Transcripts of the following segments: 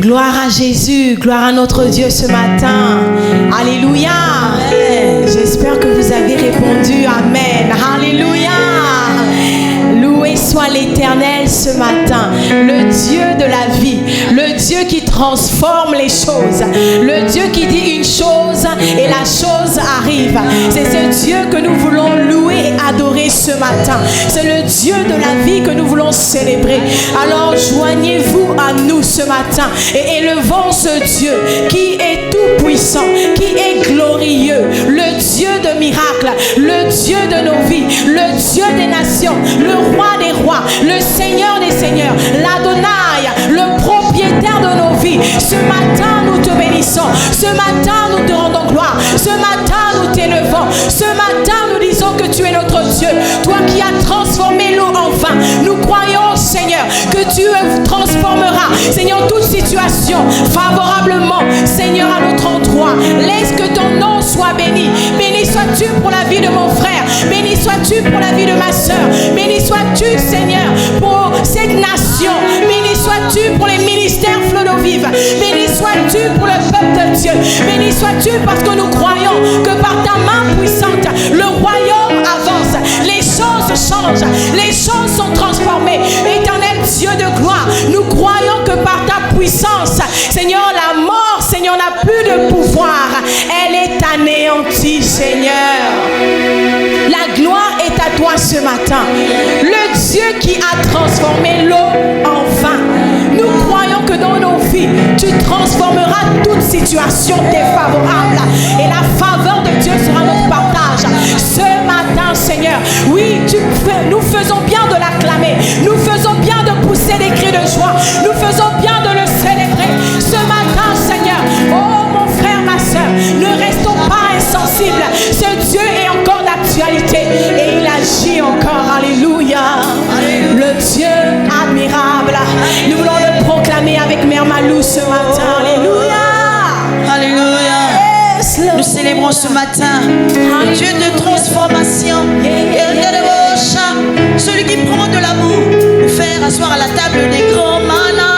Gloire à Jésus, gloire à notre Dieu ce matin. Alléluia. J'espère que vous avez répondu Amen. Alléluia. Loué soit l'Éternel ce matin, le Dieu de la vie, le Dieu qui transforme les choses, le Dieu qui dit une chose et la chose arrive. C'est ce Dieu que nous voulons louer et adorer ce matin. C'est le Dieu de la vie que nous voulons célébrer. Alors joignez-vous à nous ce matin et élevons ce Dieu qui est tout puissant, qui est glorieux, le Dieu de miracles, le Dieu de nos vies, le Dieu des nations, le roi des rois, le Seigneur des seigneurs, l'Adonai, le propriétaire de nos vies. Ce matin, nous te bénissons. Ce matin, nous te rendons gloire. Ce matin, nous t'élevons. Ce matin, nous disons que tu es notre Dieu. Toi qui as transformé l'eau en vin. Nous croyons, Seigneur, que tu transformeras, Seigneur, toute situation favorablement, Seigneur, à notre endroit. Laisse que ton nom soit béni. Béni sois-tu pour la vie de mon frère. Béni sois-tu pour la vie de ma soeur. Béni sois-tu, Seigneur, pour cette nation. Béni sois-tu pour les ministères Flot d'eau vive. Béni sois-tu pour le peuple de Dieu. Béni sois-tu parce que nous croyons que par ta main puissante, le royaume avance. Les choses changent. Les choses sont transformées. Éternel Dieu de gloire, nous croyons que par ta puissance, Seigneur, la mort, Seigneur, n'a plus de pouvoir. Elle est anéantie, Seigneur. La gloire est à toi ce matin. Le Dieu qui a transformé l'eau en vin. Nous croyons que dans nos vies, tu transformeras toute situation défavorable. Et la faveur de Dieu sera notre partage. Ce matin, Seigneur, oui, nous faisons bien de l'acclamer. Nous faisons bien de pousser des cris de joie. Nous faisons bien de le célébrer. Ce matin, Seigneur, oh mon frère, ma soeur, ne restons pas insensibles. Ce Dieu est encore d'actualité et il agit encore. Alléluia. Le Dieu admirable. Nous voulons le proclamer avec Mère Malou ce matin. Alléluia. Alléluia. Nous célébrons ce matin le Dieu de transformation. Celui qui prend de l'amour pour faire asseoir à la table des grands malades.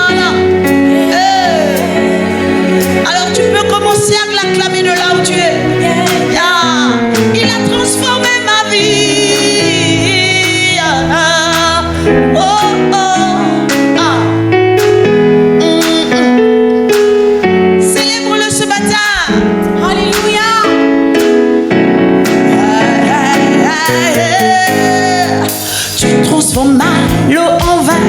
Alors tu peux commencer à l'acclamer de là où tu es. Il a transformé ma vie. Oh, oh. Célèbre-le ce matin. Alléluia. Tu transformes l'eau en vin.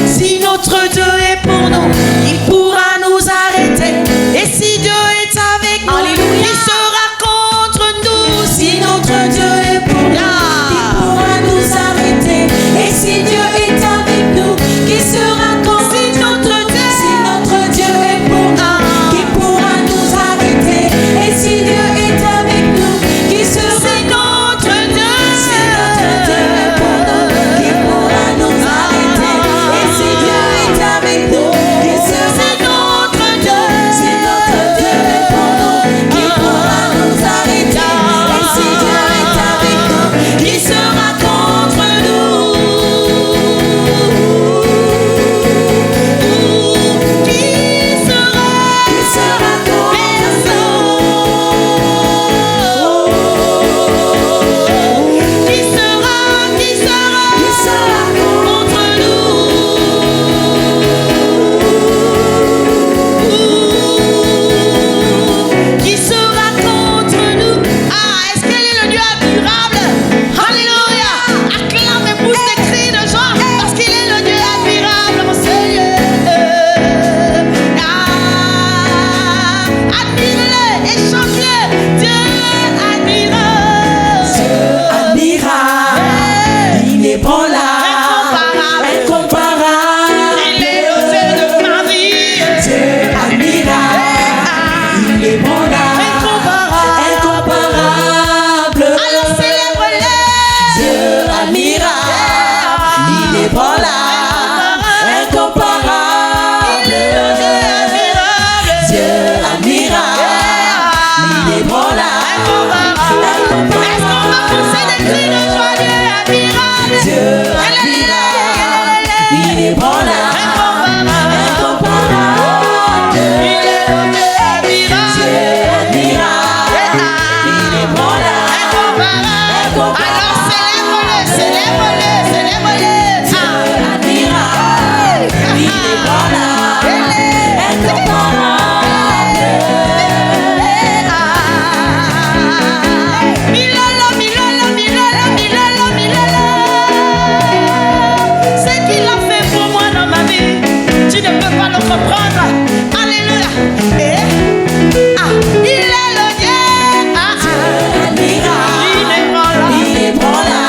Si notre Dieu est pour nous, qui pourra nous arrêter? Et si Dieu est avec nous, qui sera contre nous? Si notre Dieu est pour nous, qui pourra nous arrêter? Et si Dieu est avec nous, qui sera contre nous? Si notre Dieu est pour nous, qui pourra nous arrêter? Et si Dieu est avec nous, qui sera contre nous? Si notre Dieu est pour nous, qui pourra nous arrêter? Et si Dieu est avec nous, qui sera contre nous? Si notre Dieu est pour nous, qui pourra nous arrêter? Et si Dieu est avec nous, qui sera contre nous? Qui sera contre nous? Qui sera contre nous? Qui sera contre nous? Ah, est-ce qu'elle est le Dieu admirable? Alléluia! Acclame et pousse des cris de joie parce qu'il est le Dieu admirable, mon Seigneur. Ah, admire-le et chante-le. Dieu admirable. Il est bon là. Incomparable. Il est le Dieu de ma vie. Dieu admirable. Il est bon là. Incomparable. Alors célèbre-le. Dieu admirable. Il est bon là. Incomparable. Dieu admirable. Il est bon là. Est-ce qu'on va pousser des cris de joie? Dieu admirable. Dieu admirable. Il est bon là. Incomparable. Il est le Dieu admirable. Dieu admirable. Il est bon là. Alors célèbre-le. Dieu admirable. Il est bon là. Incomparable. Ce qu'il a fait pour moi dans ma vie, tu ne peux pas le comprendre. Alléluia. Il est le Dieu. Admirable. Il est bon là.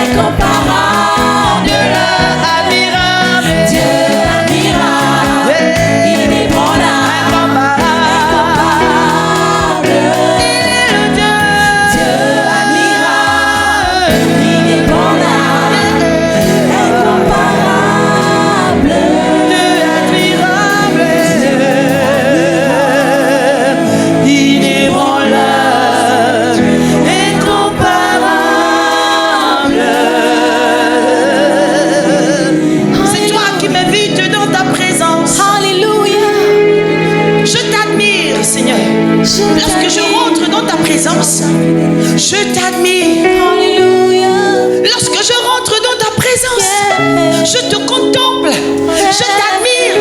Incomparable. Dieu admirable. Dieu admirable. Il est bon là. Incomparable. Il est le Dieu. Dieu admirable. Il est bon là. Incomparable. Dieu admirable. Il est bon là. Incomparable. C'est toi qui m'invites dans ta présence. Alléluia. Je t'admire, Seigneur. Lorsque je rentre dans ta présence, je t'admire. Alléluia. Lorsque je rentre dans ta présence, je te contemple, je t'admire.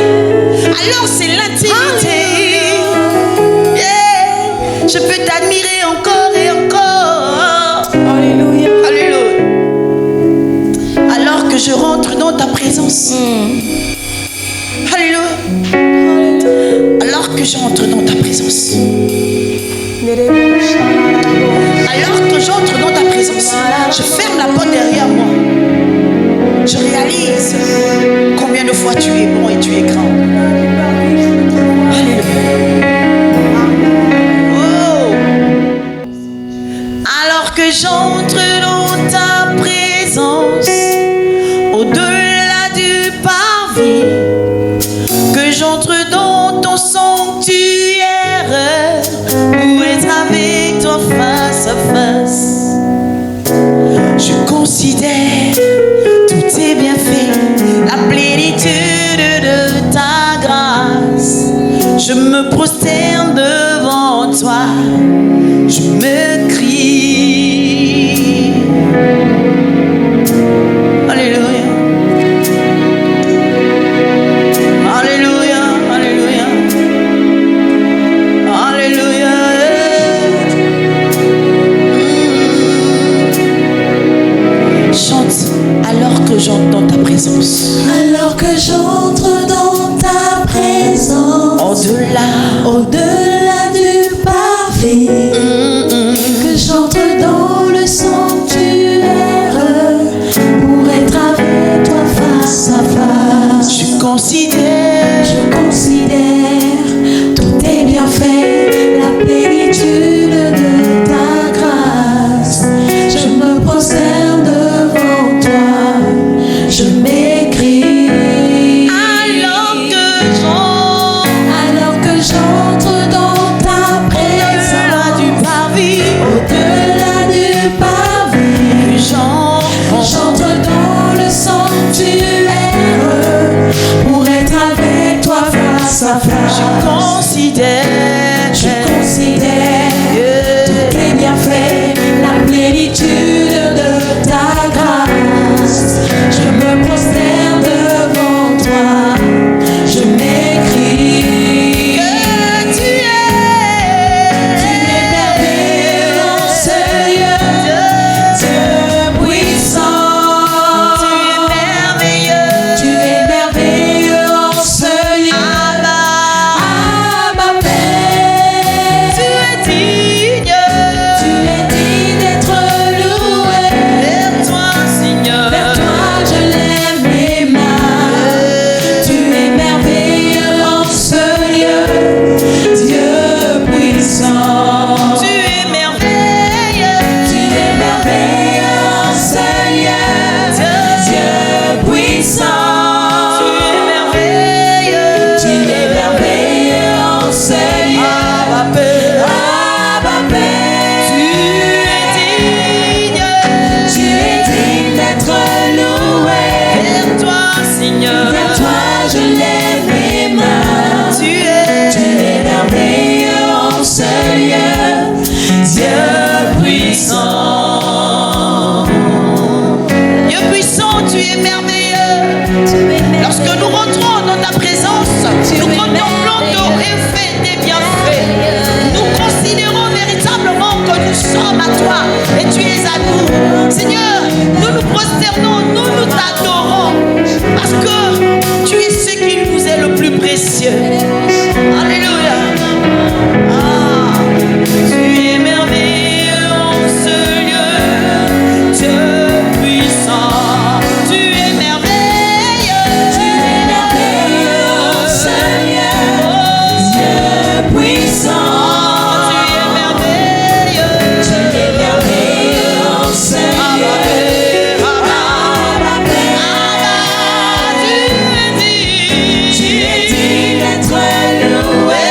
Alors c'est l'intimité. Yeah. Je peux t'admirer encore et encore. Alléluia. Alléluia. Alors que je rentre dans ta présence. Alléluia. Alors que j'entre dans ta présence. Alors que j'entre dans ta présence, je ferme la porte derrière moi. Je réalise combien de fois tu es bon et tu es grand. Alléluia. Oh. Alors que j'entre dans ta présence, au-delà du parvis, que j'entre dans ton sanctuaire, où être avec toi face à face. Je considère tous tes bienfaits, la plénitude de ta grâce. Je me prosterne devant toi, je me crie. Alléluia. Alléluia, alléluia. Alléluia. Alors que j'entends ta présence. Alors que j'entre dans ta présence. Au-delà du pavé. Que j'entre dans le sanctuaire pour être avec toi face à face. Je considère tous tes bienfaits, la plénitude de ta grâce. Je me prosterne devant toi, je m'écris. Alors que j'entre dans ta présence, au-delà du pavé, j'entre dans le sanctuaire pour être avec toi face à face. Je considère tous tes bienfaits, la plénitude de ta grâce. Je me prosterne devant toi, je m'écris. que tu es merveilleux en ce lieu, Dieu puissant. Tu es merveilleux en ce lieu. Abba Père. Tu es digne. Tu es digne d'être loué. Vers toi, Seigneur. Vers toi je lève mes mains. Tu es merveilleux en ce lieu, Dieu puissant. Tu es merveilleux. Tu es merveilleux en ce lieu, Dieu puissant. Tu es merveilleux. Tu es merveilleux en ce lieu. Abba Père. Abba Père. Tu es digne. Tu es digne d'être loué. Vers toi, Seigneur. Vers toi je lève mes mains. Tu es merveilleux en ce lieu, Dieu puissant. Dieu puissant, tu es merveilleux. Lorsque nous rentrons dans ta présence, nous contemplons ton effet, tes bienfaits. Nous considérons véritablement que nous sommes à toi et tu es à nous. Seigneur, nous nous prosternons, nous t'adorons parce que tu es ce qui nous est le plus précieux. Alléluia. Ah, tu es merveilleux en ce lieu, Dieu puissant. Tu es merveilleux. Tu es merveilleux en ce lieu, Dieu puissant. Tu es merveilleux. Tu es merveilleux en ce lieu. Abba Père. Tu es digne d'être loué.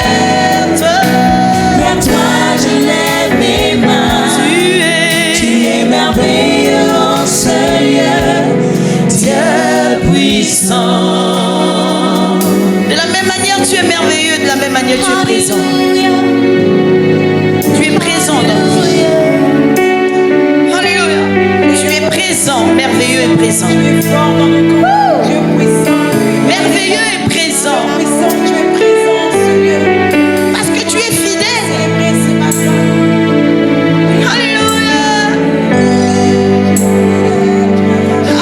Vers toi je lève mes mains. Tu es merveilleux en ce lieu, Dieu puissant. De la même manière, tu es merveilleux. De la même manière, tu es présent. Tu es présent dans nos vies. Alléluia. Tu es présent, merveilleux et présent. Merveilleux et présent. Parce que tu es fidèle. Alléluia.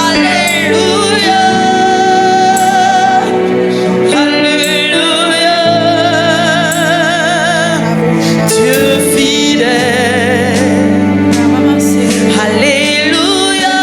Alléluia. Alléluia. Dieu fidèle. Alléluia.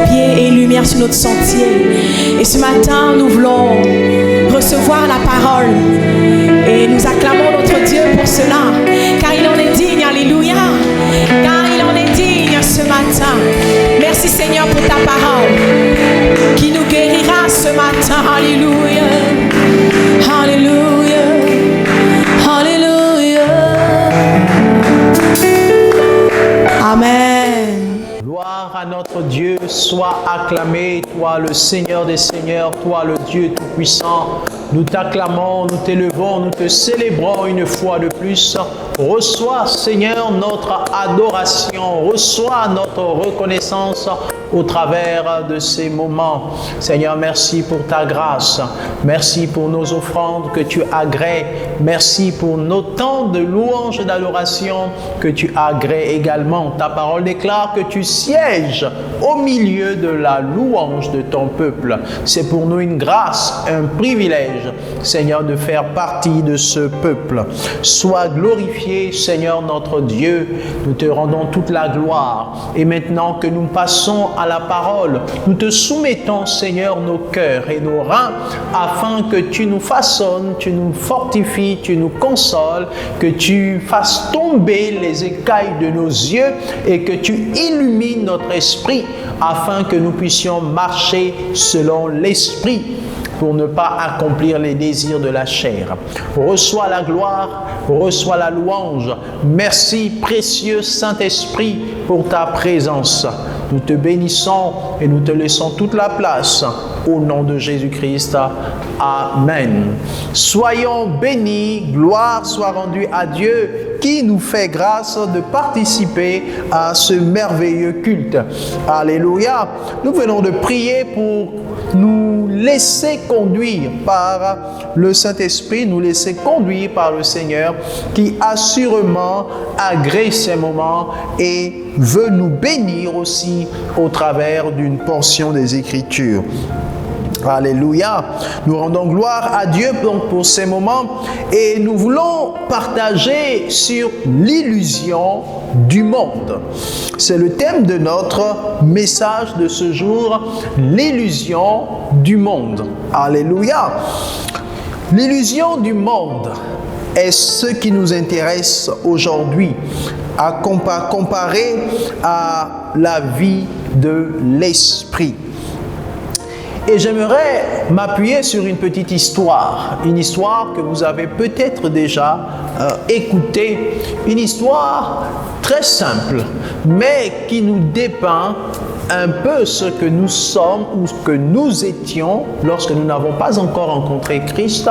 pieds et lumière sur notre sentier. Et ce matin, nous voulons recevoir la parole. Et nous acclamons notre Dieu pour cela. Car il en est digne, alléluia. Car il en est digne ce matin. Merci Seigneur pour ta parole qui nous guérira ce matin. Alléluia. Alléluia. Alléluia. Amen. Gloire à notre Dieu, sois acclamé, toi le Seigneur des Seigneurs, toi le Dieu Tout-Puissant. Nous t'acclamons, nous t'élevons, nous te célébrons une fois de plus. Reçois, Seigneur, notre adoration, reçois notre reconnaissance au travers de ces moments. Seigneur, merci pour ta grâce. Merci pour nos offrandes que tu agrées. Merci pour nos temps de louange et d'adoration que tu agrées également. Ta parole déclare que tu sièges au milieu de la louange de ton peuple. C'est pour nous une grâce, un privilège, Seigneur, de faire partie de ce peuple. Sois glorifié, Seigneur notre Dieu. Nous te rendons toute la gloire. Et maintenant que nous passons à la parole, nous te soumettons, Seigneur, nos cœurs et nos reins, afin que tu nous façonnes, tu nous fortifies, tu nous consoles, que tu fasses tomber les écailles de nos yeux et que tu illumines notre esprit, afin que nous puissions marcher selon l'esprit, pour ne pas accomplir les désirs de la chair. Reçois la gloire, reçois la louange. Merci, précieux Saint-Esprit, pour ta présence. Nous te bénissons et nous te laissons toute la place. Au nom de Jésus-Christ. Amen. Soyons bénis, gloire soit rendue à Dieu qui nous fait grâce de participer à ce merveilleux culte. Alléluia. Nous venons de prier pour nous laisser conduire par le Saint-Esprit, nous laisser conduire par le Seigneur qui assurément agrée ces moments et veut nous bénir aussi au travers d'une portion des Écritures. Alléluia. Nous rendons gloire à Dieu pour ces moments et nous voulons partager sur l'illusion du monde. C'est le thème de notre message de ce jour, l'illusion du monde. Alléluia. L'illusion du monde est ce qui nous intéresse aujourd'hui, à comparer à la vie de l'esprit. Et j'aimerais m'appuyer sur une petite histoire, une histoire que vous avez peut-être déjà écoutée, une histoire très simple, mais qui nous dépeint un peu ce que nous sommes ou ce que nous étions lorsque nous n'avons pas encore rencontré Christ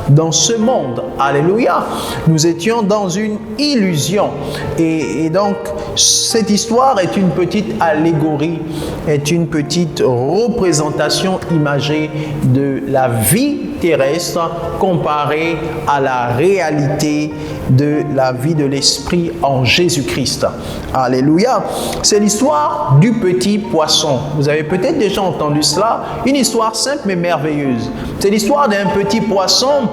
dans ce monde. Alléluia. Nous étions dans une illusion. Et donc, cette histoire est une petite allégorie, est une petite représentation imagée de la vie terrestre comparée à la réalité de la vie de l'esprit en Jésus-Christ. Alléluia. C'est l'histoire du petit poisson. Vous avez peut-être déjà entendu cela. Une histoire simple mais merveilleuse. C'est l'histoire d'un petit poisson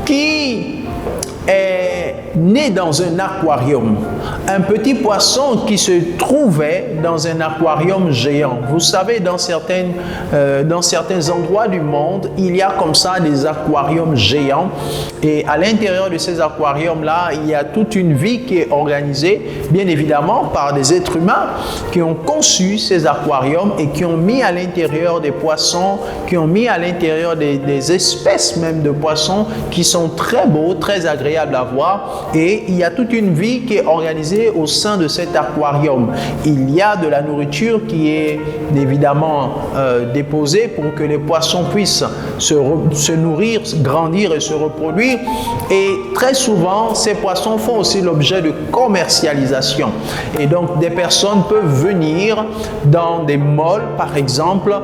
qui est né dans un aquarium. Un petit poisson qui se trouvait dans un aquarium géant. Vous savez, dans certains endroits du monde, il y a comme ça des aquariums géants. Et à l'intérieur de ces aquariums-là, il y a toute une vie qui est organisée, bien évidemment, par des êtres humains qui ont conçu ces aquariums et qui ont mis à l'intérieur des poissons, qui ont mis à l'intérieur des espèces même de poissons qui sont très beaux, très agréables à voir, et il y a toute une vie qui est organisée au sein de cet aquarium. Il y a de la nourriture qui est évidemment déposée pour que les poissons puissent se nourrir, grandir et se reproduire, et très souvent ces poissons font aussi l'objet de commercialisation, et donc des personnes peuvent venir dans des malls par exemple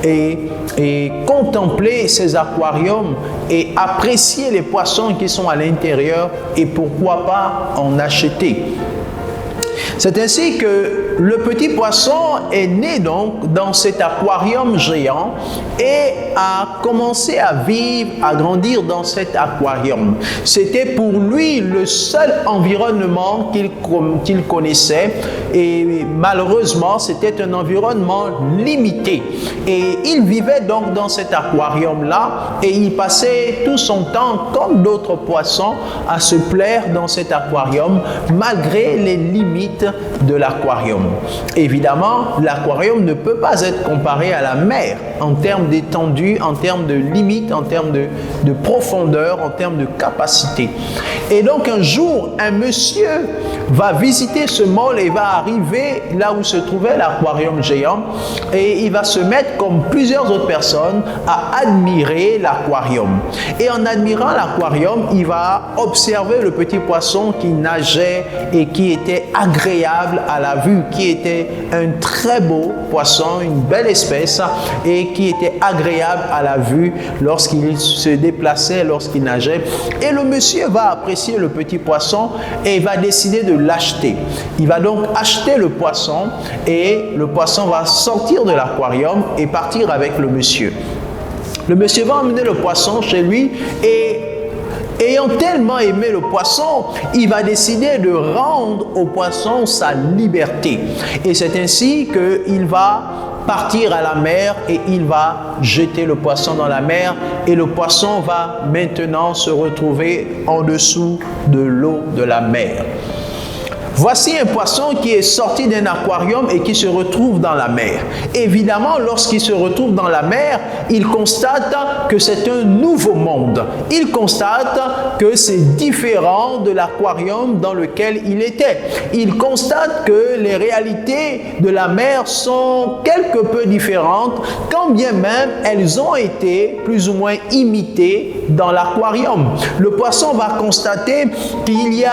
et contempler ces aquariums et apprécier les poissons qui sont à l'intérieur et pourquoi pas en acheter. C'est ainsi que le petit poisson est né donc dans cet aquarium géant et a commencé à vivre, à grandir dans cet aquarium. C'était pour lui le seul environnement qu'il connaissait et malheureusement c'était un environnement limité. Et il vivait donc dans cet aquarium-là et il passait tout son temps comme d'autres poissons à se plaire dans cet aquarium malgré les limites de l'aquarium. Évidemment, l'aquarium ne peut pas être comparé à la mer en termes d'étendue, en termes de limites, en termes de profondeur, en termes de capacité. Et donc un jour, un monsieur va visiter ce mall et va arriver là où se trouvait l'aquarium géant et il va se mettre comme plusieurs autres personnes à admirer l'aquarium. Et en admirant l'aquarium, il va observer le petit poisson qui nageait et qui était agréable à la vue, qui était un très beau poisson, une belle espèce et qui était agréable à la vue lorsqu'il se déplaçait, lorsqu'il nageait. Et le monsieur va apprécier le petit poisson et il va décider de l'acheter. Il va donc acheter le poisson et le poisson va sortir de l'aquarium et partir avec le monsieur. Le monsieur va emmener le poisson chez lui et ayant tellement aimé le poisson, il va décider de rendre au poisson sa liberté. Et c'est ainsi qu'il va partir à la mer et il va jeter le poisson dans la mer et le poisson va maintenant se retrouver en dessous de l'eau de la mer. Voici un poisson qui est sorti d'un aquarium et qui se retrouve dans la mer. Évidemment, lorsqu'il se retrouve dans la mer, il constate que c'est un nouveau monde. Il constate que c'est différent de l'aquarium dans lequel il était. Il constate que les réalités de la mer sont quelque peu différentes, quand bien même elles ont été plus ou moins imitées dans l'aquarium. Le poisson va constater qu'il n'y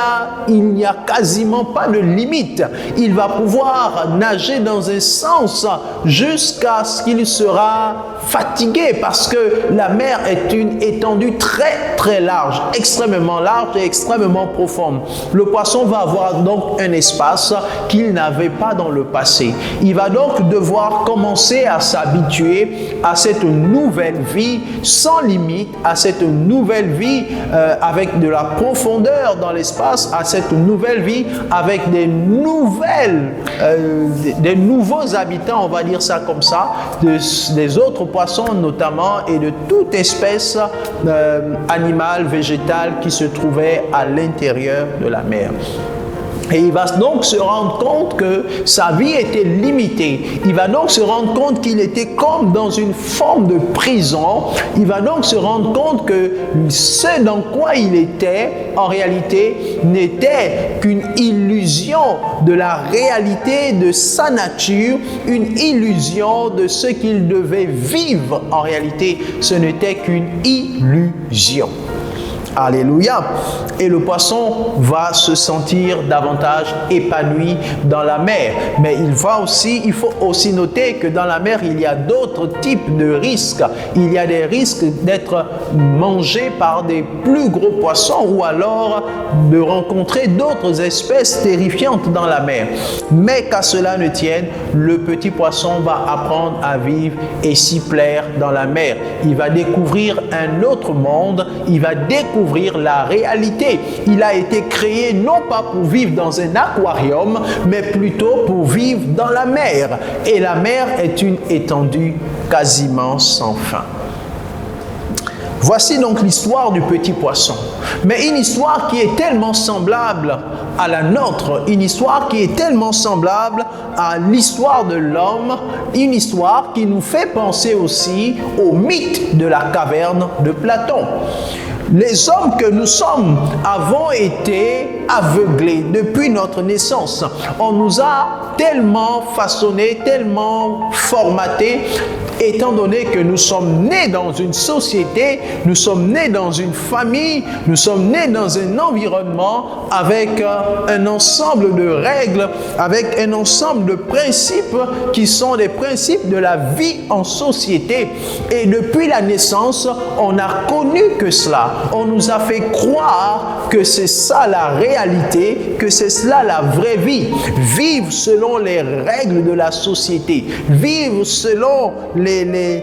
a quasiment pas de limite. Il va pouvoir nager dans un sens jusqu'à ce qu'il sera fatigué parce que la mer est une étendue très très large, extrêmement large et extrêmement profonde. Le poisson va avoir donc un espace qu'il n'avait pas dans le passé. Il va donc devoir commencer à s'habituer à cette nouvelle vie sans limite, à cette nouvelle vie avec de la profondeur dans l'espace, à cette nouvelle vie avec des nouveaux habitants, on va dire ça comme ça, des autres poissons notamment et de toute espèce animale, végétale qui se trouvait à l'intérieur de la mer. Et il va donc se rendre compte que sa vie était limitée. Il va donc se rendre compte qu'il était comme dans une forme de prison. Il va donc se rendre compte que ce dans quoi il était, en réalité, n'était qu'une illusion de la réalité de sa nature, une illusion de ce qu'il devait vivre. En réalité, ce n'était qu'une illusion. Alléluia. Et le poisson va se sentir davantage épanoui dans la mer. Mais il faut aussi noter que dans la mer, il y a d'autres types de risques. Il y a des risques d'être mangé par des plus gros poissons ou alors de rencontrer d'autres espèces terrifiantes dans la mer. Mais qu'à cela ne tienne, le petit poisson va apprendre à vivre et s'y plaire dans la mer. Il va découvrir un autre monde. Il va découvrir la réalité. Il a été créé non pas pour vivre dans un aquarium, mais plutôt pour vivre dans la mer. Et la mer est une étendue quasiment sans fin. Voici donc l'histoire du petit poisson. Mais une histoire qui est tellement semblable à la nôtre, une histoire qui est tellement semblable à l'histoire de l'homme, une histoire qui nous fait penser aussi au mythe de la caverne de Platon. Les hommes que nous sommes avons été aveuglés depuis notre naissance. On nous a tellement façonnés, tellement formatés, étant donné que nous sommes nés dans une société, nous sommes nés dans une famille, nous sommes nés dans un environnement avec un ensemble de règles, avec un ensemble de principes qui sont des principes de la vie en société. Et depuis la naissance, on n'a connu que cela. On nous a fait croire que c'est ça la réalité réalité que c'est cela la vraie vie. Vivre selon les règles de la société. Vivre selon les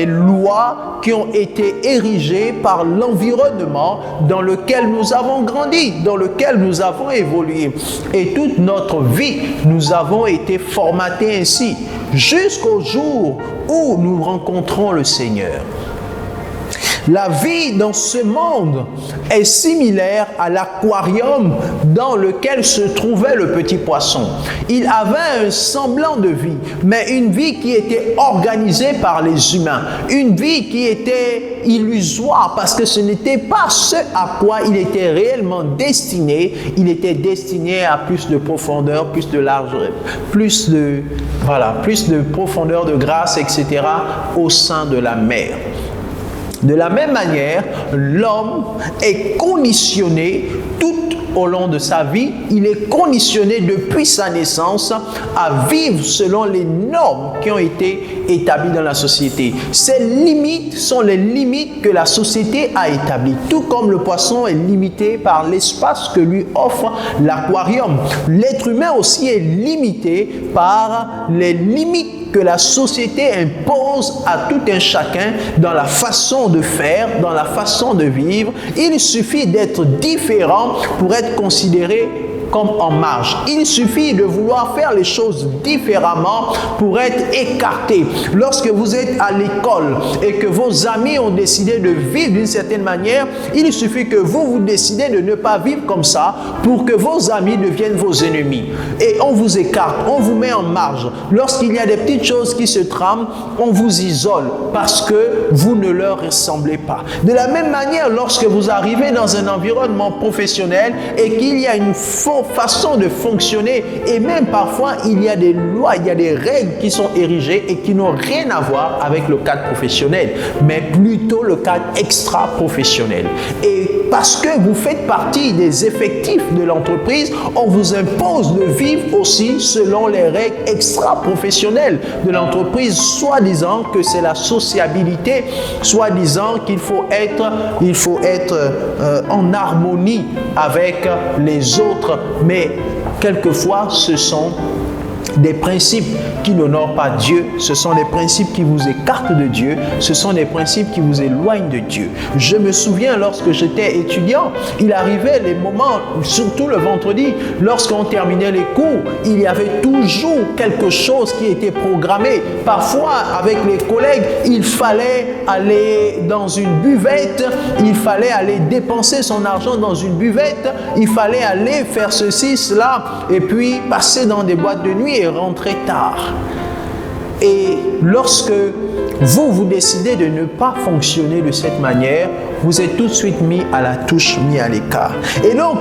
lois qui ont été érigées par l'environnement dans lequel nous avons grandi, dans lequel nous avons évolué. Et toute notre vie, nous avons été formatés ainsi jusqu'au jour où nous rencontrons le Seigneur. La vie dans ce monde est similaire à l'aquarium dans lequel se trouvait le petit poisson. Il avait un semblant de vie, mais une vie qui était organisée par les humains. Une vie qui était illusoire parce que ce n'était pas ce à quoi il était réellement destiné. Il était destiné à plus de profondeur, plus de largeur, plus de profondeur, de grâce, etc. au sein de la mer. De la même manière, l'homme est conditionné tout au long de sa vie, il est conditionné depuis sa naissance à vivre selon les normes qui ont été établies dans la société. Ces limites sont les limites que la société a établies, tout comme le poisson est limité par l'espace que lui offre l'aquarium. L'être humain aussi est limité par les limites que la société impose à tout un chacun dans la façon de faire, dans la façon de vivre. Il suffit d'être différent pour être considéré comme en marge. Il suffit de vouloir faire les choses différemment pour être écarté. Lorsque vous êtes à l'école et que vos amis ont décidé de vivre d'une certaine manière, il suffit que vous décidez de ne pas vivre comme ça pour que vos amis deviennent vos ennemis. Et on vous écarte, on vous met en marge. Lorsqu'il y a des petites choses qui se trament, on vous isole parce que vous ne leur ressemblez pas. De la même manière, lorsque vous arrivez dans un environnement professionnel et qu'il y a une façon de fonctionner et même parfois il y a des lois, il y a des règles qui sont érigées et qui n'ont rien à voir avec le cadre professionnel, mais plutôt le cadre extra-professionnel. Et parce que vous faites partie des effectifs de l'entreprise, on vous impose de vivre aussi selon les règles extra-professionnelles de l'entreprise, soi-disant que c'est la sociabilité, soi-disant qu'il faut être en harmonie avec les autres. Mais quelquefois, ce sont des principes qui n'honorent pas Dieu, ce sont des principes qui vous écartent de Dieu, ce sont des principes qui vous éloignent de Dieu. Je me souviens lorsque j'étais étudiant, il arrivait les moments, surtout le vendredi, lorsqu'on terminait les cours, il y avait toujours quelque chose qui était programmé. Parfois, avec les collègues, il fallait aller dans une buvette, il fallait aller dépenser son argent dans une buvette, il fallait aller faire ceci, cela, et puis passer dans des boîtes de nuit et rentrer tard. Et lorsque vous décidez de ne pas fonctionner de cette manière, vous êtes tout de suite mis à la touche, mis à l'écart. Et donc,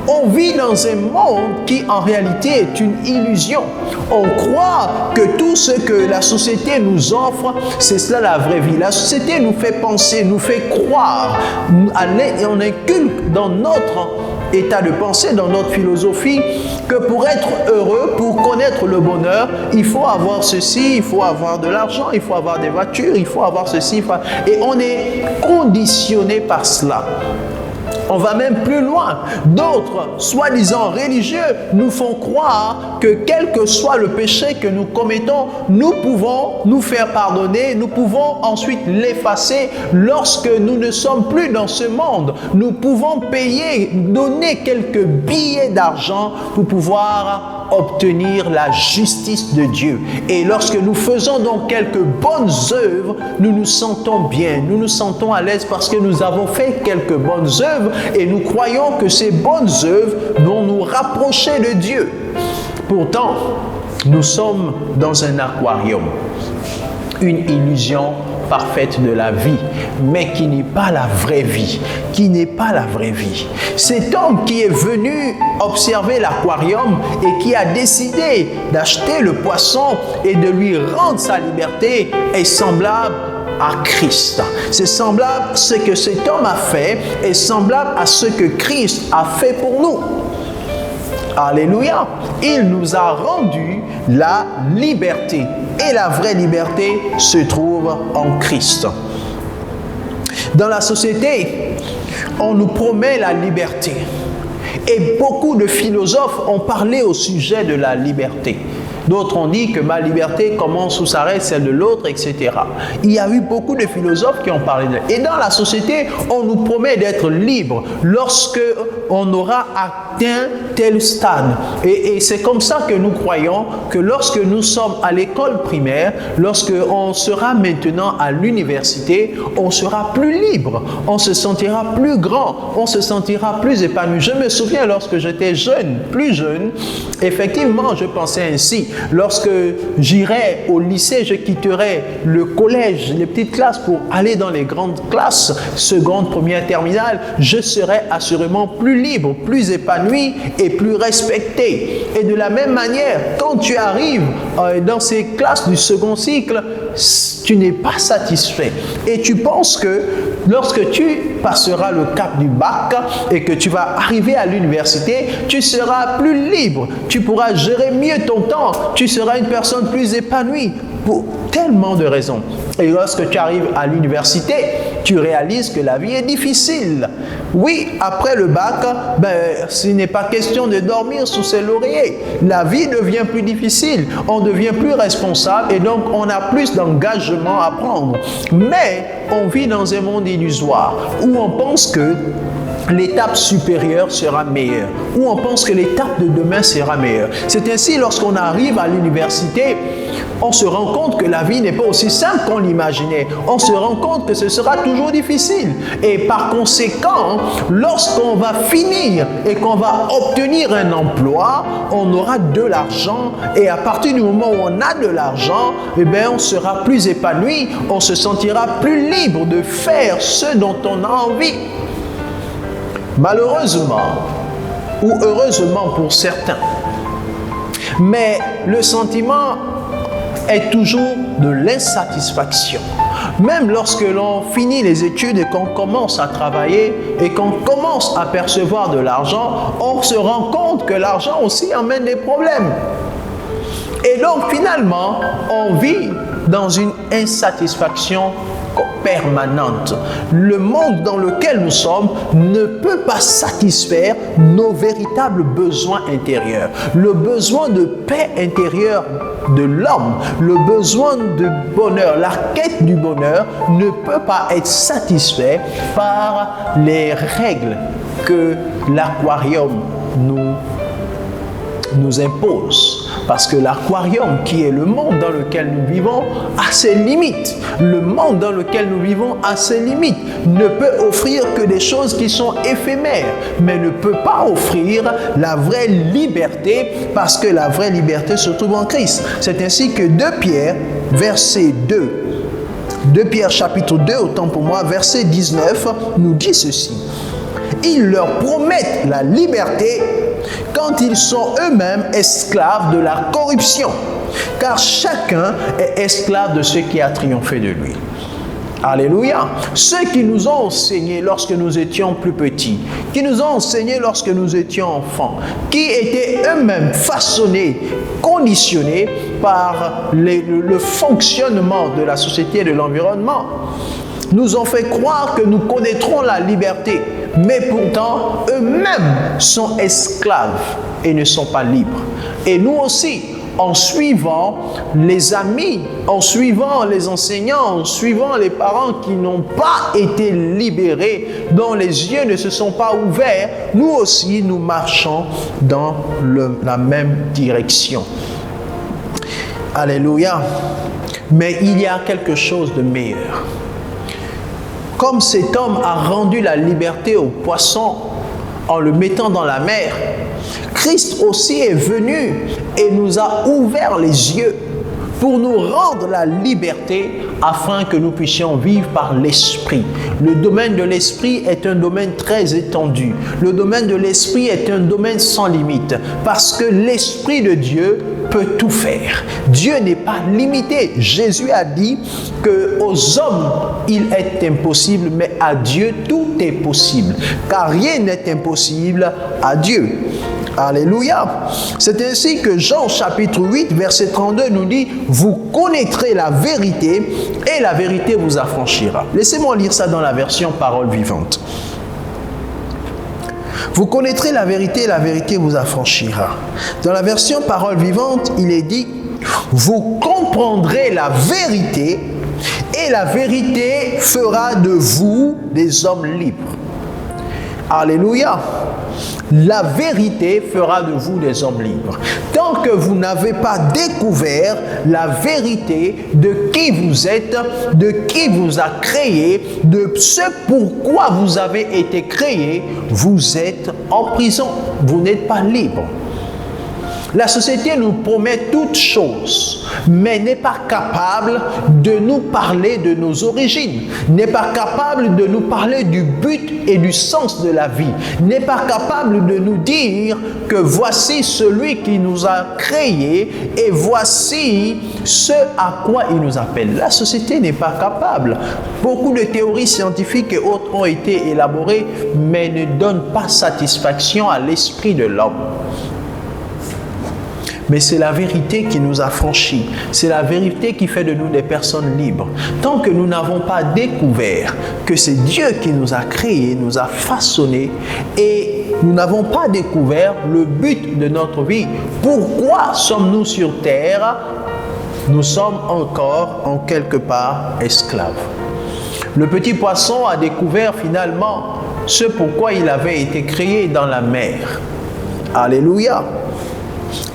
on vit dans un monde qui en réalité est une illusion. On croit que tout ce que la société nous offre, c'est cela la vraie vie. La société nous fait penser, nous fait croire, et on inculque dans notre état de pensée, dans notre philosophie, que pour être heureux, pour connaître le bonheur, il faut avoir ceci, il faut avoir de l'argent, il faut avoir des voitures, il faut avoir ceci. Et on est conditionné par cela. On va même plus loin. D'autres, soi-disant religieux, nous font croire que quel que soit le péché que nous commettons, nous pouvons nous faire pardonner, nous pouvons ensuite l'effacer lorsque nous ne sommes plus dans ce monde. Nous pouvons payer, donner quelques billets d'argent pour pouvoir obtenir la justice de Dieu. Et lorsque nous faisons donc quelques bonnes œuvres, nous nous sentons bien, nous nous sentons à l'aise parce que nous avons fait quelques bonnes œuvres et nous croyons que ces bonnes œuvres vont nous rapprocher de Dieu. Pourtant, nous sommes dans un aquarium, une illusion parfaite de la vie, mais qui n'est pas la vraie vie, qui n'est pas la vraie vie. Cet homme qui est venu observer l'aquarium et qui a décidé d'acheter le poisson et de lui rendre sa liberté est semblable à Christ. C'est semblable, ce que cet homme a fait est semblable à ce que Christ a fait pour nous. Alléluia. Il nous a rendu la liberté. Et la vraie liberté se trouve en Christ. Dans la société, on nous promet la liberté. Et beaucoup de philosophes ont parlé au sujet de la liberté. D'autres ont dit que ma liberté commence ou s'arrête celle de l'autre, etc. Il y a eu beaucoup de philosophes qui ont parlé de ça. Et dans la société, on nous promet d'être libre lorsque on aura atteint tel stade. Et c'est comme ça que nous croyons que lorsque nous sommes à l'école primaire, lorsque on sera maintenant à l'université, on sera plus libre, on se sentira plus grand, on se sentira plus épanoui. Je me souviens lorsque j'étais jeune, plus jeune, effectivement, je pensais ainsi. Lorsque j'irai au lycée, je quitterai le collège, les petites classes pour aller dans les grandes classes, seconde, première, terminale, je serai assurément plus libre, plus épanoui et plus respecté. Et de la même manière, quand tu arrives dans ces classes du second cycle, tu n'es pas satisfait. Et tu penses que lorsque tu passeras le cap du bac et que tu vas arriver à l'université, tu seras plus libre, tu pourras gérer mieux ton temps, tu seras une personne plus épanouie pour tellement de raisons. Et lorsque tu arrives à l'université, tu réalises que la vie est difficile. Oui, après le bac, ce n'est pas question de dormir sous ses lauriers. La vie devient plus difficile, on devient plus responsable et donc on a plus d'engagement à prendre. Mais on vit dans un monde illusoire où on pense que l'étape supérieure sera meilleure, où on pense que l'étape de demain sera meilleure. C'est ainsi, lorsqu'on arrive à l'université, on se rend compte que la vie n'est pas aussi simple qu'on l'imaginait. On se rend compte que ce sera toujours difficile. Et par conséquent, lorsqu'on va finir et qu'on va obtenir un emploi, on aura de l'argent. Et à partir du moment où on a de l'argent, on sera plus épanoui, on se sentira plus libre de faire ce dont on a envie. Malheureusement, ou heureusement pour certains, mais le sentiment est toujours de l'insatisfaction. Même lorsque l'on finit les études et qu'on commence à travailler et qu'on commence à percevoir de l'argent, on se rend compte que l'argent aussi amène des problèmes. Et donc finalement, on vit dans une insatisfaction permanente. Le monde dans lequel nous sommes ne peut pas satisfaire nos véritables besoins intérieurs. Le besoin de paix intérieure de l'homme, le besoin de bonheur, la quête du bonheur ne peut pas être satisfait par les règles que l'aquarium nous impose. Parce que l'aquarium, qui est le monde dans lequel nous vivons, a ses limites. Le monde dans lequel nous vivons a ses limites. Ne peut offrir que des choses qui sont éphémères, mais ne peut pas offrir la vraie liberté, parce que la vraie liberté se trouve en Christ. C'est ainsi que 2 Pierre, verset 2, 2 Pierre chapitre 2, autant pour moi, verset 19, nous dit ceci. Ils leur promettent la liberté quand ils sont eux-mêmes esclaves de la corruption, car chacun est esclave de ce qui a triomphé de lui. Alléluia. Ceux qui nous ont enseigné lorsque nous étions plus petits, qui nous ont enseigné lorsque nous étions enfants, qui étaient eux-mêmes façonnés, conditionnés par le fonctionnement de la société et de l'environnement, nous ont fait croire que nous connaîtrons la liberté, mais pourtant eux-mêmes sont esclaves et ne sont pas libres. Et nous aussi, en suivant les amis, en suivant les enseignants, en suivant les parents qui n'ont pas été libérés, dont les yeux ne se sont pas ouverts, nous aussi nous marchons dans la même direction. Alléluia. Mais il y a quelque chose de meilleur. Comme cet homme a rendu la liberté au poisson en le mettant dans la mer, Christ aussi est venu et nous a ouvert les yeux pour nous rendre la liberté afin que nous puissions vivre par l'esprit. Le domaine de l'esprit est un domaine très étendu. Le domaine de l'esprit est un domaine sans limite parce que l'esprit de Dieu peut tout faire. Dieu n'est pas limité. Jésus a dit qu'aux hommes, il est impossible, mais à Dieu, tout est possible. Car rien n'est impossible à Dieu. Alléluia. C'est ainsi que Jean chapitre 8 verset 32 nous dit « Vous connaîtrez la vérité et la vérité vous affranchira ». Laissez-moi lire ça dans la version Parole vivante. Vous connaîtrez la vérité et la vérité vous affranchira. Dans la version Parole vivante, il est dit « Vous comprendrez la vérité et la vérité fera de vous des hommes libres. » Alléluia. La vérité fera de vous des hommes libres. Tant que vous n'avez pas découvert la vérité de qui vous êtes, de qui vous a créé, de ce pourquoi vous avez été créé, vous êtes en prison. Vous n'êtes pas libre. La société nous promet toutes choses, mais n'est pas capable de nous parler de nos origines, n'est pas capable de nous parler du but et du sens de la vie, n'est pas capable de nous dire que voici celui qui nous a créés et voici ce à quoi il nous appelle. La société n'est pas capable. Beaucoup de théories scientifiques et autres ont été élaborées, mais ne donnent pas satisfaction à l'esprit de l'homme. Mais c'est la vérité qui nous affranchit. C'est la vérité qui fait de nous des personnes libres. Tant que nous n'avons pas découvert que c'est Dieu qui nous a créés, nous a façonnés, et nous n'avons pas découvert le but de notre vie. Pourquoi sommes-nous sur terre? Nous sommes encore en quelque part esclaves. Le petit poisson a découvert finalement ce pourquoi il avait été créé dans la mer. Alléluia.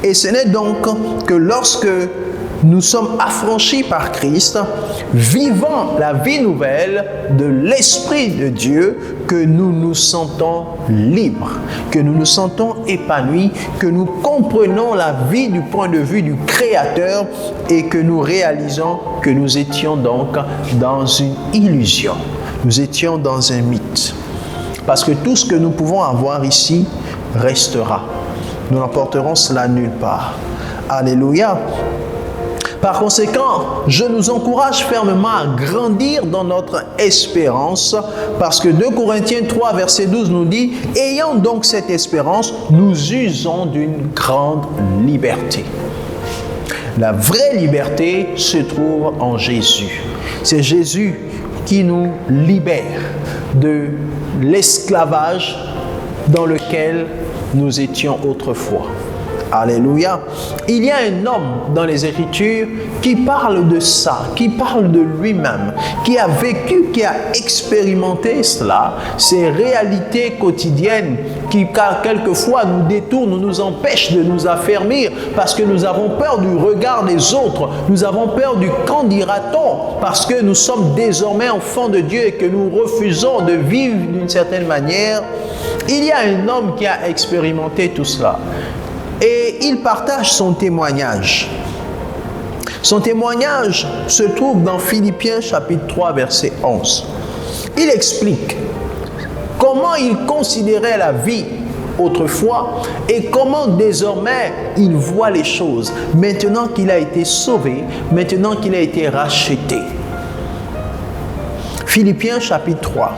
Et ce n'est donc que lorsque nous sommes affranchis par Christ, vivant la vie nouvelle de l'Esprit de Dieu, que nous nous sentons libres, que nous nous sentons épanouis, que nous comprenons la vie du point de vue du Créateur et que nous réalisons que nous étions donc dans une illusion, nous étions dans un mythe. Parce que tout ce que nous pouvons avoir ici restera. Nous n'emporterons cela nulle part. Alléluia. Par conséquent, je nous encourage fermement à grandir dans notre espérance, parce que 2 Corinthiens 3, verset 12 nous dit « Ayant donc cette espérance, nous usons d'une grande liberté. » La vraie liberté se trouve en Jésus. C'est Jésus qui nous libère de l'esclavage dans lequel nous étions autrefois. Alléluia. Il y a un homme dans les Écritures qui parle de ça, qui parle de lui-même, qui a vécu, qui a expérimenté cela, ces réalités quotidiennes qui quelquefois nous détournent, nous empêchent de nous affermir parce que nous avons peur du regard des autres, nous avons peur du qu'en dira-t-on parce que nous sommes désormais enfants de Dieu et que nous refusons de vivre d'une certaine manière. Il y a un homme qui a expérimenté tout cela. Et il partage son témoignage. Son témoignage se trouve dans Philippiens chapitre 3 verset 11. Il explique comment il considérait la vie autrefois et comment désormais il voit les choses maintenant qu'il a été sauvé, maintenant qu'il a été racheté. Philippiens chapitre 3.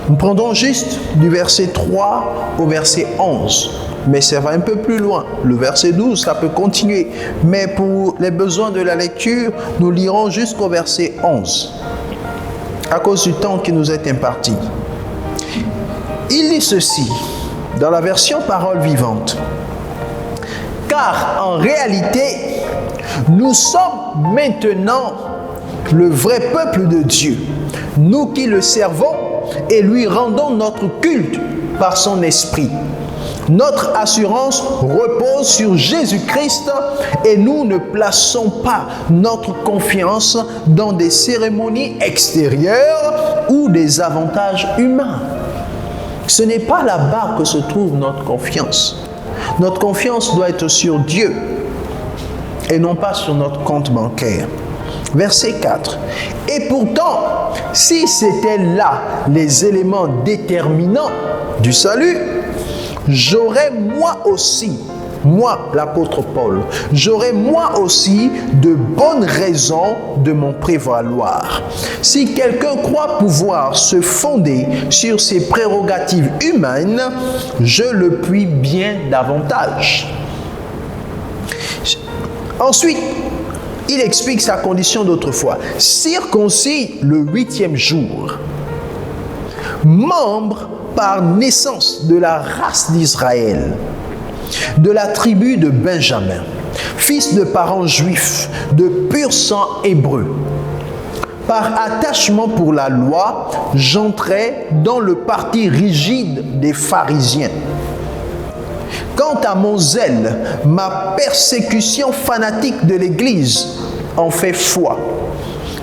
Nous prendrons juste du verset 3 au verset 11. Mais ça va un peu plus loin. Le verset 12, ça peut continuer. Mais pour les besoins de la lecture, nous lirons jusqu'au verset 11. À cause du temps qui nous est imparti. Il dit ceci, dans la version Parole vivante. Car en réalité, nous sommes maintenant le vrai peuple de Dieu. Nous qui le servons et lui rendons notre culte par son esprit. Notre assurance repose sur Jésus-Christ et nous ne plaçons pas notre confiance dans des cérémonies extérieures ou des avantages humains. Ce n'est pas là-bas que se trouve notre confiance. Notre confiance doit être sur Dieu et non pas sur notre compte bancaire. Verset 4. Et pourtant, si c'étaient là les éléments déterminants du salut, j'aurais moi aussi moi, l'apôtre Paul, j'aurai moi aussi de bonnes raisons de m'en prévaloir. Si quelqu'un croit pouvoir se fonder sur ses prérogatives humaines, je le puis bien davantage. Ensuite, il explique sa condition d'autrefois. Circoncis le 8e jour, membre par naissance de la race d'Israël, de la tribu de Benjamin, fils de parents juifs, de pur sang hébreu. Par attachement pour la loi, j'entrais dans le parti rigide des pharisiens. Quant à mon zèle, ma persécution fanatique de l'Église en fait foi.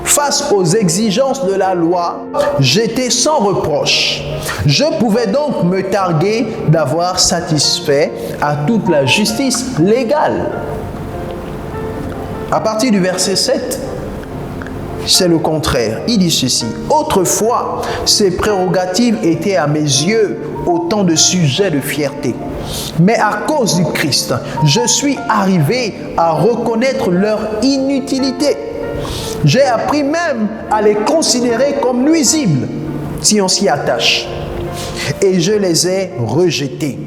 Face aux exigences de la loi, j'étais sans reproche. Je pouvais donc me targuer d'avoir satisfait à toute la justice légale. À partir du verset 7, c'est le contraire. Il dit ceci: autrefois, ces prérogatives étaient à mes yeux autant de sujets de fierté. Mais à cause du Christ, je suis arrivé à reconnaître leur inutilité. J'ai appris même à les considérer comme nuisibles, si on s'y attache. Et je les ai rejetés.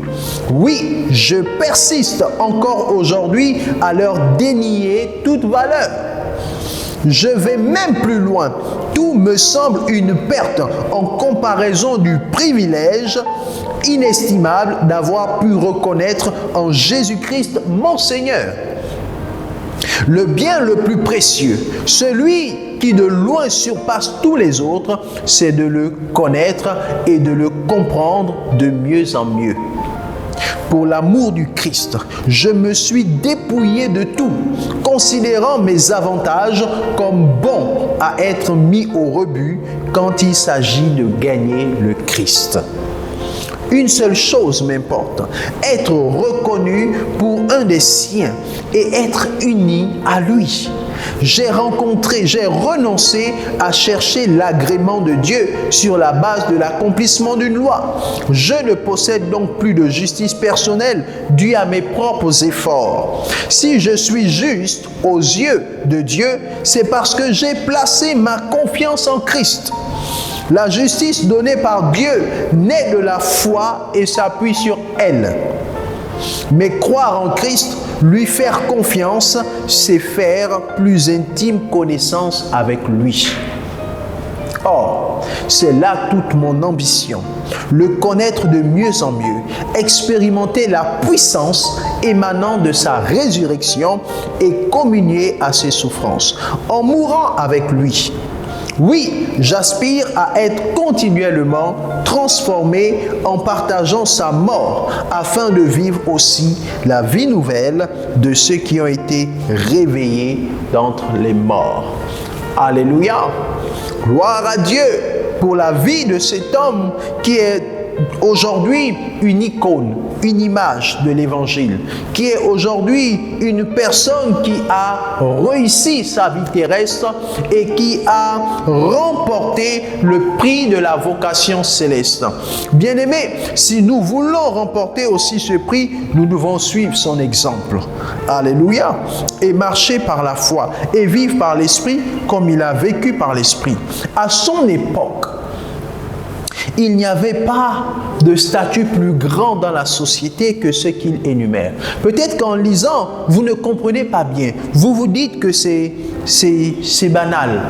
Oui, je persiste encore aujourd'hui à leur dénier toute valeur. Je vais même plus loin. Tout me semble une perte en comparaison du privilège inestimable d'avoir pu reconnaître en Jésus-Christ mon Seigneur. Le bien le plus précieux, celui qui de loin surpasse tous les autres, c'est de le connaître et de le comprendre de mieux en mieux. Pour l'amour du Christ, je me suis dépouillé de tout, considérant mes avantages comme bons à être mis au rebut quand il s'agit de gagner le Christ. Une seule chose m'importe, être reconnu pour un des siens et être uni à lui. J'ai renoncé à chercher l'agrément de Dieu sur la base de l'accomplissement d'une loi. Je ne possède donc plus de justice personnelle due à mes propres efforts. Si je suis juste aux yeux de Dieu, c'est parce que j'ai placé ma confiance en Christ. La justice donnée par Dieu naît de la foi et s'appuie sur elle. Mais croire en Christ, lui faire confiance, c'est faire plus intime connaissance avec lui. Or, c'est là toute mon ambition, le connaître de mieux en mieux, expérimenter la puissance émanant de sa résurrection et communier à ses souffrances, en mourant avec lui. Oui, j'aspire à être continuellement transformé en partageant sa mort afin de vivre aussi la vie nouvelle de ceux qui ont été réveillés d'entre les morts. Alléluia! Gloire à Dieu pour la vie de cet homme qui est aujourd'hui une icône, une image de l'Évangile, qui est aujourd'hui une personne qui a réussi sa vie terrestre et qui a remporté le prix de la vocation céleste. Bien-aimés, si nous voulons remporter aussi ce prix, nous devons suivre son exemple. Alléluia! Et marcher par la foi et vivre par l'Esprit comme il a vécu par l'Esprit. À son époque, il n'y avait pas de statut plus grand dans la société que ce qu'il énumère. Peut-être qu'en lisant, vous ne comprenez pas bien. Vous vous dites que c'est banal.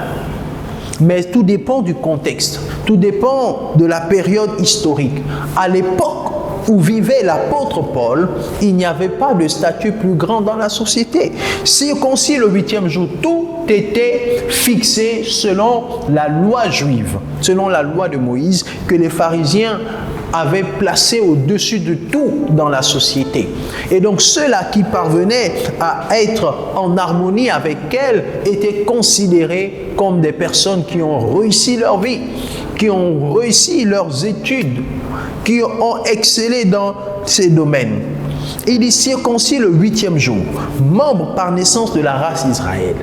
Mais tout dépend du contexte. Tout dépend de la période historique. À l'époque où vivait l'apôtre Paul, il n'y avait pas de statut plus grand dans la société. Circoncis le 8e jour, tout était fixé selon la loi juive, selon la loi de Moïse, que les pharisiens avaient placé au-dessus de tout dans la société. Et donc ceux-là qui parvenaient à être en harmonie avec elle étaient considérés comme des personnes qui ont réussi leur vie, qui ont réussi leurs études, qui ont excellé dans ces domaines. Il est circoncis le 8e jour, membre par naissance de la race d'Israël.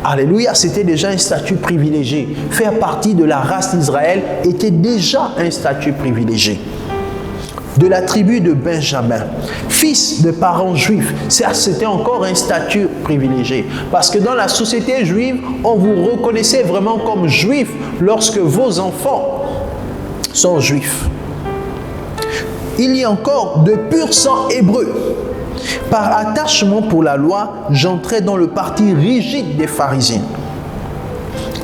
Alléluia, c'était déjà un statut privilégié. Faire partie de la race d'Israël était déjà un statut privilégié. de la tribu de Benjamin, fils de parents juifs. C'était encore un statut privilégié. Parce que dans la société juive, on vous reconnaissait vraiment comme juif lorsque vos enfants sont juifs. Il y a encore de pur sang hébreu. Par attachement pour la loi, j'entrais dans le parti rigide des pharisiens.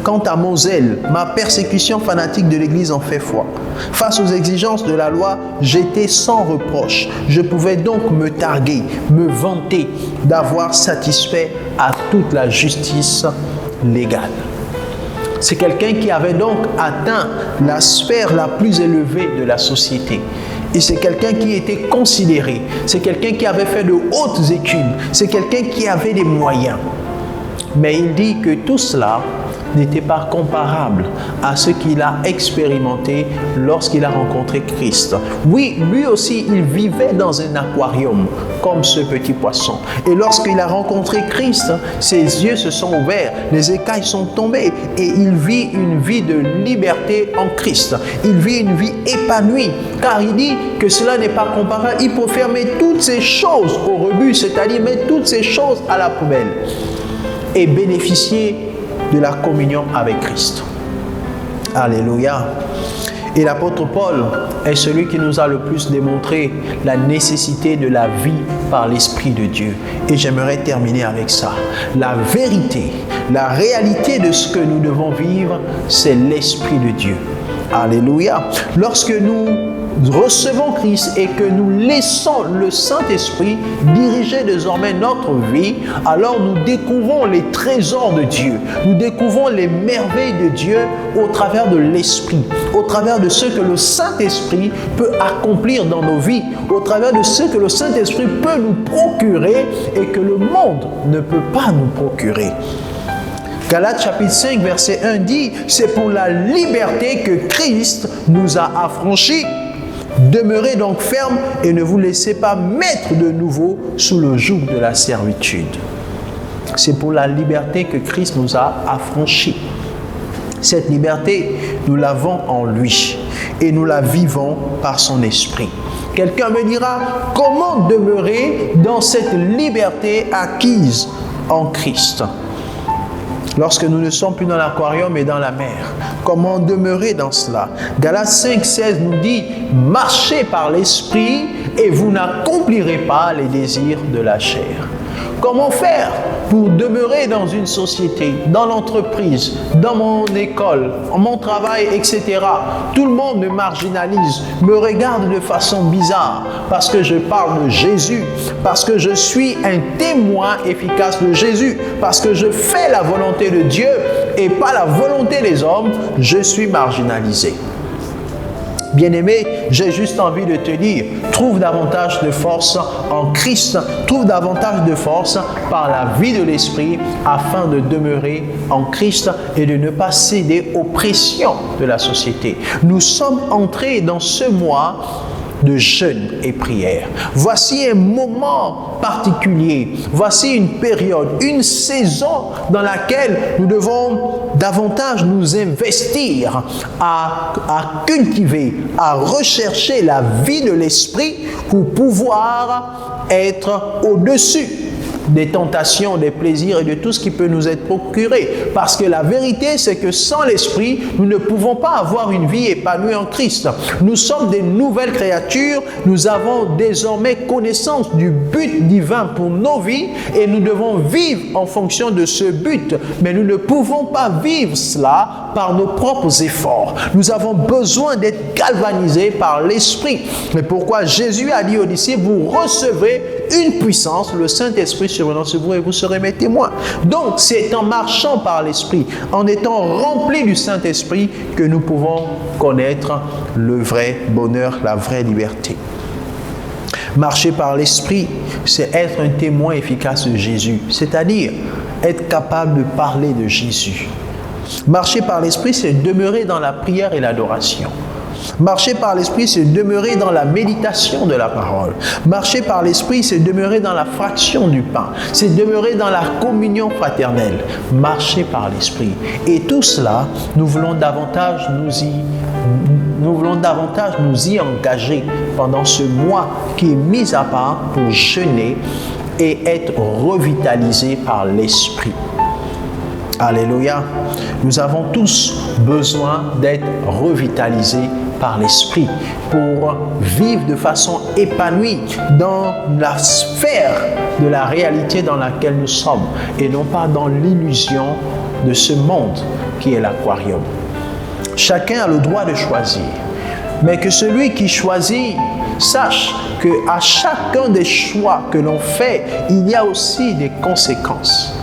Quant à mon zèle, ma persécution fanatique de l'Église en fait foi. Face aux exigences de la loi, j'étais sans reproche. Je pouvais donc me targuer, me vanter d'avoir satisfait à toute la justice légale. C'est quelqu'un qui avait donc atteint la sphère la plus élevée de la société. Et c'est quelqu'un qui était considéré. C'est quelqu'un qui avait fait de hautes études. C'est quelqu'un qui avait des moyens. Mais il dit que tout cela n'était pas comparable à ce qu'il a expérimenté lorsqu'il a rencontré Christ. Oui, lui aussi, il vivait dans un aquarium, comme ce petit poisson. Et lorsqu'il a rencontré Christ, ses yeux se sont ouverts, les écailles sont tombées, et il vit une vie de liberté en Christ. Il vit une vie épanouie, car il dit que cela n'est pas comparable. Il préfère mettre toutes ces choses au rebut, c'est-à-dire mettre toutes ces choses à la poubelle, et bénéficier de la communion avec Christ. Alléluia. Et l'apôtre Paul est celui qui nous a le plus démontré la nécessité de la vie par l'Esprit de Dieu. Et j'aimerais terminer avec ça. La vérité, la réalité de ce que nous devons vivre, c'est l'Esprit de Dieu. Alléluia. Lorsque nous recevons Christ et que nous laissons le Saint-Esprit diriger désormais notre vie, alors nous découvrons les trésors de Dieu. Nous découvrons les merveilles de Dieu au travers de l'Esprit, au travers de ce que le Saint-Esprit peut accomplir dans nos vies, au travers de ce que le Saint-Esprit peut nous procurer et que le monde ne peut pas nous procurer. Galates chapitre 5 verset 1 dit, c'est pour la liberté que Christ nous a affranchis. Demeurez donc ferme et ne vous laissez pas mettre de nouveau sous le joug de la servitude. C'est pour la liberté que Christ nous a affranchis. Cette liberté, nous l'avons en lui et nous la vivons par son esprit. Quelqu'un me dira, comment demeurer dans cette liberté acquise en Christ ? Lorsque nous ne sommes plus dans l'aquarium mais dans la mer, comment demeurer dans cela? Galates 5, 16 nous dit, marchez par l'esprit et vous n'accomplirez pas les désirs de la chair. Comment faire pour demeurer dans une société, dans l'entreprise, dans mon école, mon travail, etc. Tout le monde me marginalise, me regarde de façon bizarre parce que je parle de Jésus, parce que je suis un témoin efficace de Jésus, parce que je fais la volonté de Dieu et pas la volonté des hommes, je suis marginalisé. Bien-aimé, j'ai juste envie de te dire, trouve davantage de force en Christ, trouve davantage de force par la vie de l'Esprit afin de demeurer en Christ et de ne pas céder aux pressions de la société. Nous sommes entrés dans ce mois de jeûne et prière. Voici un moment particulier, voici une période, une saison dans laquelle nous devons davantage nous investir à cultiver, à rechercher la vie de l'esprit pour pouvoir être au-dessus des tentations, des plaisirs et de tout ce qui peut nous être procuré. Parce que la vérité, c'est que sans l'Esprit, nous ne pouvons pas avoir une vie épanouie en Christ. Nous sommes des nouvelles créatures, nous avons désormais connaissance du but divin pour nos vies et nous devons vivre en fonction de ce but. Mais nous ne pouvons pas vivre cela par nos propres efforts. Nous avons besoin d'être galvanisés par l'Esprit. Mais pourquoi Jésus a dit aux disciples, vous recevrez une puissance, le Saint-Esprit survenant sur vous et vous serez mes témoins. Donc, c'est en marchant par l'Esprit, en étant remplis du Saint-Esprit que nous pouvons connaître le vrai bonheur, la vraie liberté. Marcher par l'Esprit, c'est être un témoin efficace de Jésus, c'est-à-dire être capable de parler de Jésus. Marcher par l'Esprit, c'est demeurer dans la prière et l'adoration. Marcher par l'Esprit, c'est demeurer dans la méditation de la parole. Marcher par l'Esprit, c'est demeurer dans la fraction du pain. C'est demeurer dans la communion fraternelle. Marcher par l'Esprit. Et tout cela, nous voulons davantage nous y nous voulons davantage nous y engager pendant ce mois qui est mis à part pour jeûner et être revitalisés par l'Esprit. Alléluia. Nous avons tous besoin d'être revitalisés par l'Esprit pour vivre de façon épanouie dans la sphère de la réalité dans laquelle nous sommes et non pas dans l'illusion de ce monde qui est l'aquarium. Chacun a le droit de choisir, mais que celui qui choisit sache qu'à chacun des choix que l'on fait, il y a aussi des conséquences.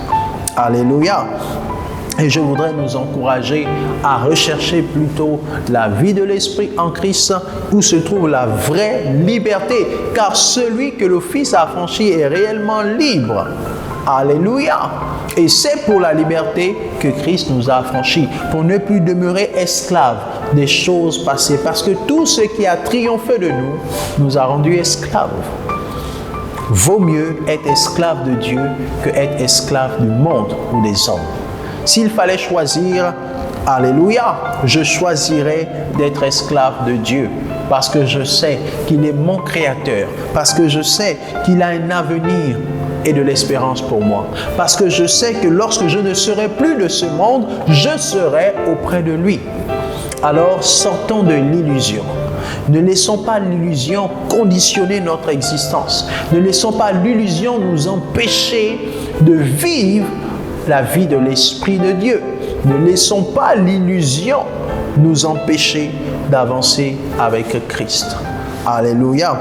Alléluia. Et je voudrais nous encourager à rechercher plutôt la vie de l'Esprit en Christ où se trouve la vraie liberté. Car celui que le Fils a affranchi est réellement libre. Alléluia. Et c'est pour la liberté que Christ nous a affranchis, pour ne plus demeurer esclaves des choses passées. Parce que tout ce qui a triomphé de nous, nous a rendus esclaves. Vaut mieux être esclave de Dieu que être esclave du monde ou des hommes. S'il fallait choisir, alléluia, je choisirais d'être esclave de Dieu parce que je sais qu'il est mon Créateur, parce que je sais qu'il a un avenir et de l'espérance pour moi, parce que je sais que lorsque je ne serai plus de ce monde, je serai auprès de lui. Alors sortons de l'illusion. Ne laissons pas l'illusion conditionner notre existence. Ne laissons pas l'illusion nous empêcher de vivre la vie de l'Esprit de Dieu. Ne laissons pas l'illusion nous empêcher d'avancer avec Christ. Alléluia.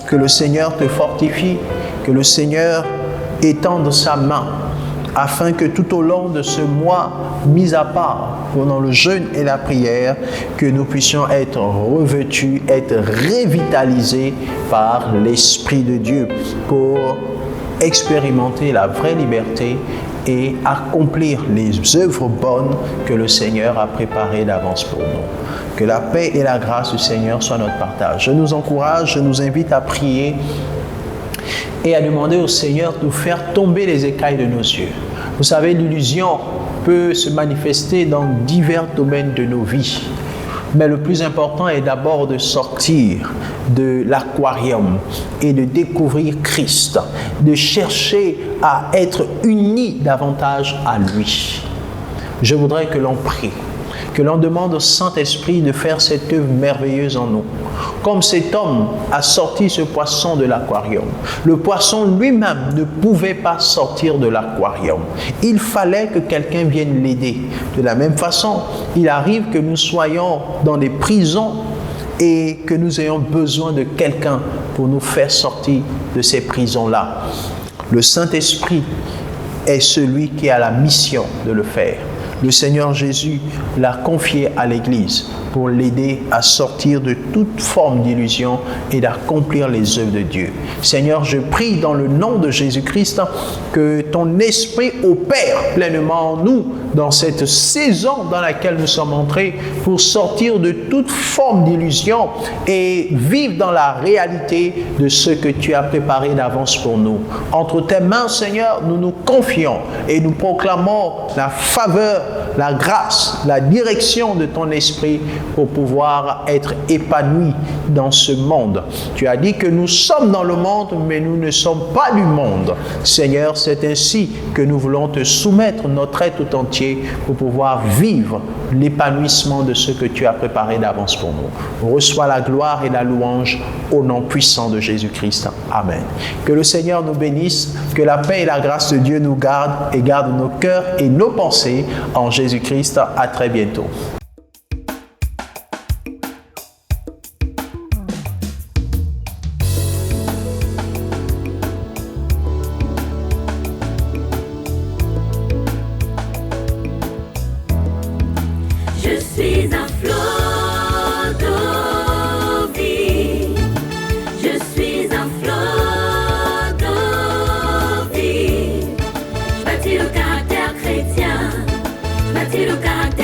Que le Seigneur te fortifie, que le Seigneur étende sa main afin que tout au long de ce mois mis à part pendant le jeûne et la prière, que nous puissions être revêtus, être revitalisés par l'Esprit de Dieu pour expérimenter la vraie liberté et accomplir les œuvres bonnes que le Seigneur a préparées d'avance pour nous. Que la paix et la grâce du Seigneur soient notre partage. Je nous encourage, je nous invite à prier et à demander au Seigneur de faire tomber les écailles de nos yeux. Vous savez, l'illusion peut se manifester dans divers domaines de nos vies. Mais le plus important est d'abord de sortir de l'aquarium et de découvrir Christ, de chercher à être unis davantage à lui. Je voudrais que l'on prie, que l'on demande au Saint-Esprit de faire cette œuvre merveilleuse en nous. Comme cet homme a sorti ce poisson de l'aquarium, le poisson lui-même ne pouvait pas sortir de l'aquarium. Il fallait que quelqu'un vienne l'aider. De la même façon, il arrive que nous soyons dans des prisons et que nous ayons besoin de quelqu'un pour nous faire sortir de ces prisons-là. Le Saint-Esprit est celui qui a la mission de le faire. Le Seigneur Jésus l'a confié à l'Église pour l'aider à sortir de toute forme d'illusion et d'accomplir les œuvres de Dieu. Seigneur, je prie dans le nom de Jésus-Christ que ton esprit opère pleinement en nous dans cette saison dans laquelle nous sommes entrés pour sortir de toute forme d'illusion et vivre dans la réalité de ce que tu as préparé d'avance pour nous. Entre tes mains, Seigneur, nous nous confions et nous proclamons la faveur, la grâce, la direction de ton esprit pour pouvoir être épanouis dans ce monde. Tu as dit que nous sommes dans le monde, mais nous ne sommes pas du monde. Seigneur, c'est ainsi que nous voulons te soumettre notre être tout entier pour pouvoir vivre l'épanouissement de ce que tu as préparé d'avance pour nous. Reçois la gloire et la louange au nom puissant de Jésus-Christ. Amen. Que le Seigneur nous bénisse, que la paix et la grâce de Dieu nous gardent et gardent nos cœurs et nos pensées en Jésus-Christ. À très bientôt. Je suis un flot d'eau vive. Je suis un flot d'eau vive. Je bâtis le caractère chrétien. Je bâtis le caractère